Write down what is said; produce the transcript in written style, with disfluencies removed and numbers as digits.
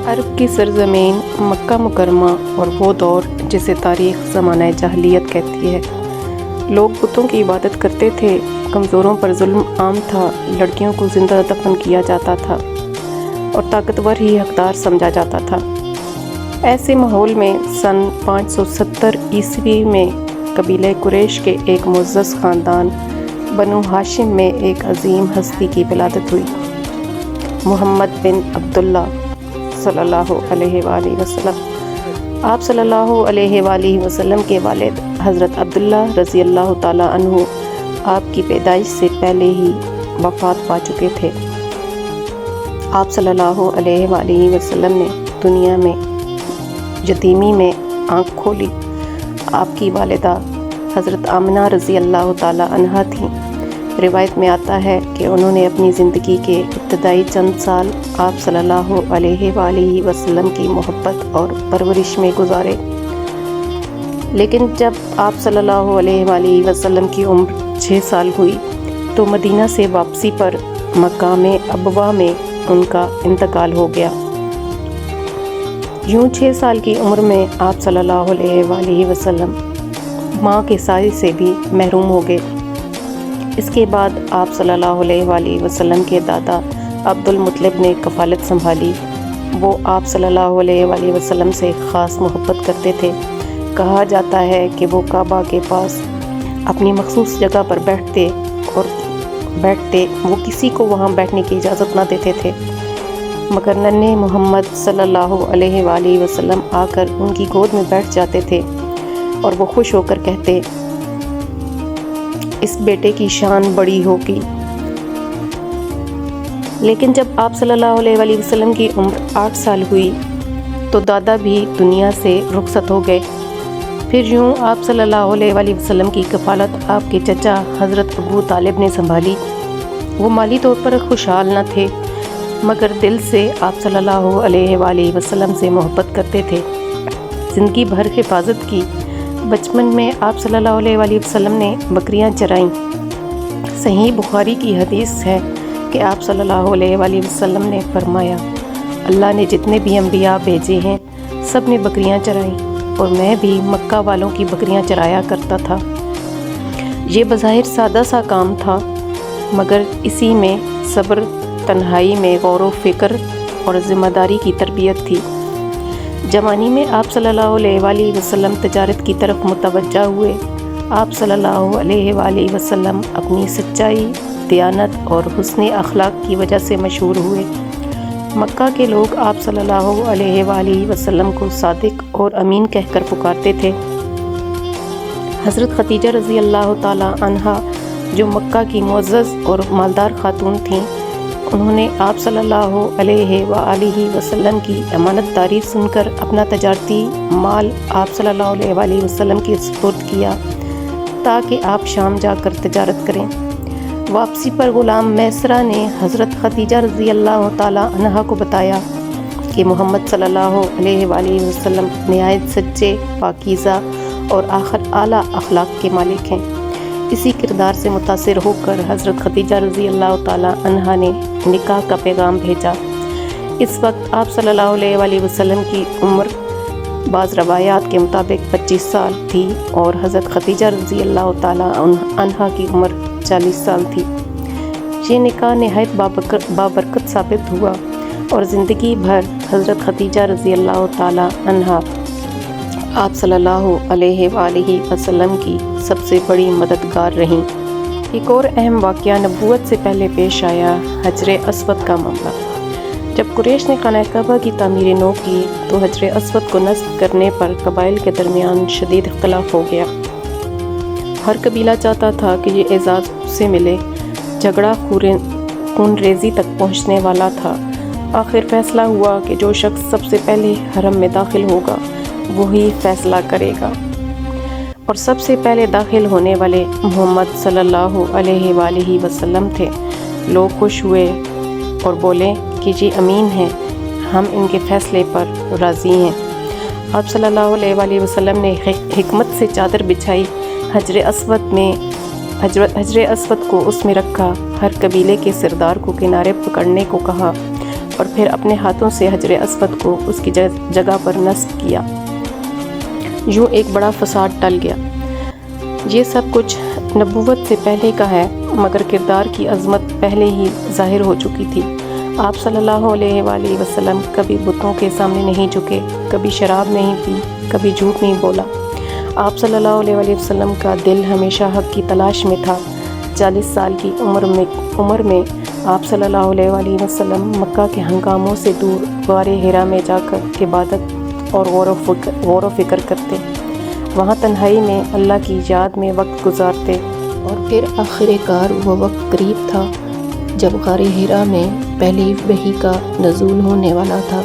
عرب کی سرزمین مکہ مکرمہ اور وہ دور جسے تاریخ زمانہ جاہلیت کہتی ہے۔ لوگ بتوں کی عبادت کرتے تھے، کمزوروں پر ظلم عام تھا، لڑکیوں کو زندہ دفن کیا جاتا تھا اور طاقتور ہی حقدار سمجھا جاتا تھا۔ ایسے ماحول میں سن 570 عیسوی میں قبیلہ قریش کے ایک معزز خاندان بنو ہاشم میں ایک عظیم ہستی کی ولادت ہوئی۔ محمد بن عبداللہ صلی اللہ علیہ وآلہ وسلم۔ آپ صلی اللہ علیہ وآلہ وسلم کے والد حضرت عبداللہ رضی اللہ تعالیٰ عنہ آپ کی پیدائش سے پہلے ہی وفات پا چکے تھے۔ آپ صلی اللہ علیہ وآلہ وسلم نے دنیا میں یتیمی میں آنکھ کھولی۔ آپ کی والدہ حضرت آمنہ رضی اللہ تعالیٰ عنہا تھیں۔ روایت میں آتا ہے کہ انہوں نے اپنی زندگی کے ابتدائی چند سال آپ صلی اللہ علیہ وآلہ وسلم کی محبت اور پرورش میں گزارے، لیکن جب آپ صلی اللہ علیہ وآلہ وسلم کی عمر 6 سال ہوئی تو مدینہ سے واپسی پر مقام ابوا میں ان کا انتقال ہو گیا۔ یوں 6 سال کی عمر میں آپ صلی اللہ علیہ وآلہ وسلم ماں کے سائے سے بھی محروم ہو گئے۔ اس کے بعد آپ صلی اللہ علیہ وآلہ وسلم کے دادا عبد المطلب نے کفالت سنبھالی۔ وہ آپ صلی اللہ علیہ وآلہ وسلم سے خاص محبت کرتے تھے۔ کہا جاتا ہے کہ وہ کعبہ کے پاس اپنی مخصوص جگہ پر بیٹھتے، وہ کسی کو وہاں بیٹھنے کی اجازت نہ دیتے تھے، مگر ننھے محمد صلی اللہ علیہ وآلہ وسلم آ کر ان کی گود میں بیٹھ جاتے تھے اور وہ خوش ہو کر کہتے، اس بیٹے کی شان بڑی ہوگی۔ لیکن جب آپ صلی اللہ علیہ وآلہ وسلم کی عمر 8 سال ہوئی تو دادا بھی دنیا سے رخصت ہو گئے۔ پھر یوں آپ صلی اللہ علیہ وآلہ وسلم کی کفالت آپ کے چچا حضرت ابو طالب نے سنبھالی۔ وہ مالی طور پر خوشحال نہ تھے، مگر دل سے آپ صلی اللہ علیہ وآلہ وسلم سے محبت کرتے تھے۔ زندگی بھر حفاظت کی۔ بچپن میں آپ صلی اللہ علیہ وآلہ وسلم نے بکریاں چرائیں۔ صحیح بخاری کی حدیث ہے کہ آپ صلی اللہ علیہ وآلہ وسلم نے فرمایا، اللہ نے جتنے بھی انبیاء بھیجے ہیں سب نے بکریاں چرائیں، اور میں بھی مکہ والوں کی بکریاں چرایا کرتا تھا۔ یہ بظاہر سادہ سا کام تھا، مگر اسی میں صبر، تنہائی میں غور و فکر اور ذمہ داری کی تربیت تھی۔ جوانی میں آپ صلی اللہ علیہ وآلہ وسلم تجارت کی طرف متوجہ ہوئے۔ آپ صلی اللہ علیہ وآلہ وسلم اپنی سچائی، دیانت اور حسن اخلاق کی وجہ سے مشہور ہوئے۔ مکہ کے لوگ آپ صلی اللہ علیہ وآلہ وسلم کو صادق اور امین کہہ کر پکارتے تھے۔ حضرت خدیجہ رضی اللہ تعالیٰ عنہا جو مکہ کی معزز اور مالدار خاتون تھیں، انہوں نے آپ صلی اللہ علیہ وآلہ وسلم کی امانت داری سن کر اپنا تجارتی مال آپ صلی اللہ علیہ وآلہ وسلم کے سپرد کیا تاکہ آپ شام جا کر تجارت کریں۔ واپسی پر غلام میسرہ نے حضرت خدیجہ رضی اللہ تعالیٰ عنہا کو بتایا کہ محمد صلی اللہ علیہ وآلہ وسلم نہایت سچے، پاکیزہ اور اعلیٰ اخلاق کے مالک ہیں۔ اسی کردار سے متاثر ہو کر حضرت خدیجہ رضی اللہ تعالیٰ عنہا نے نکاح کا پیغام بھیجا۔ اس وقت آپ صلی اللہ علیہ وآلہ وسلم کی عمر بعض روایات کے مطابق 25 سال تھی اور حضرت خدیجہ رضی اللہ تعالیٰ عنہا کی عمر 40 سال تھی۔ یہ نکاح نہایت بابرکت ثابت ہوا اور زندگی بھر حضرت خدیجہ رضی اللہ تعالیٰ عنہا آپ صلی اللہ علیہ وآلہ وسلم کی سب سے بڑی مددگار رہیں۔ ایک اور اہم واقعہ نبوت سے پہلے پیش آیا، حجر اسود کا معاملہ۔ جب قریش نے خانہ کعبہ کی تعمیر نو کی تو حجر اسود کو نصب کرنے پر قبائل کے درمیان شدید اختلاف ہو گیا۔ ہر قبیلہ چاہتا تھا کہ یہ اعزاز اسے ملے۔ جھگڑا خون ریزی تک پہنچنے والا تھا۔ آخر فیصلہ ہوا کہ جو شخص سب سے پہلے حرم میں داخل ہوگا وہی فیصلہ کرے گا، اور سب سے پہلے داخل ہونے والے محمد صلی اللہ علیہ وآلہ وسلم تھے۔ لوگ خوش ہوئے اور بولے کہ یہ امین ہیں، ہم ان کے فیصلے پر راضی ہیں۔ آپ صلی اللہ علیہ وآلہ وسلم نے حکمت سے چادر بچھائی، حجر اسود کو اس میں رکھا، ہر قبیلے کے سردار کو کنارے پکڑنے کو کہا اور پھر اپنے ہاتھوں سے حجر اسود کو اس کی جگہ پر نصب کیا۔ یوں ایک بڑا فساد ٹل گیا۔ یہ سب کچھ نبوت سے پہلے کا ہے، مگر کردار کی عظمت پہلے ہی ظاہر ہو چکی تھی۔ آپ صلی اللہ علیہ وآلہ وسلم کبھی بتوں کے سامنے نہیں جھکے، کبھی شراب نہیں پی، کبھی جھوٹ نہیں بولا۔ آپ صلی اللہ علیہ وآلہ وسلم کا دل ہمیشہ حق کی تلاش میں تھا۔ 40 سال کی عمر میں آپ صلی اللہ علیہ وآلہ وسلم مکہ کے ہنگاموں سے دور غار حرا میں جا کر عبادت اور غور و فکر کرتے، وہاں تنہائی میں اللہ کی یاد میں وقت گزارتے، اور پھر آخر کار وہ وقت قریب تھا جب غار حرا میں پہلی وحی کا نزول ہونے والا تھا۔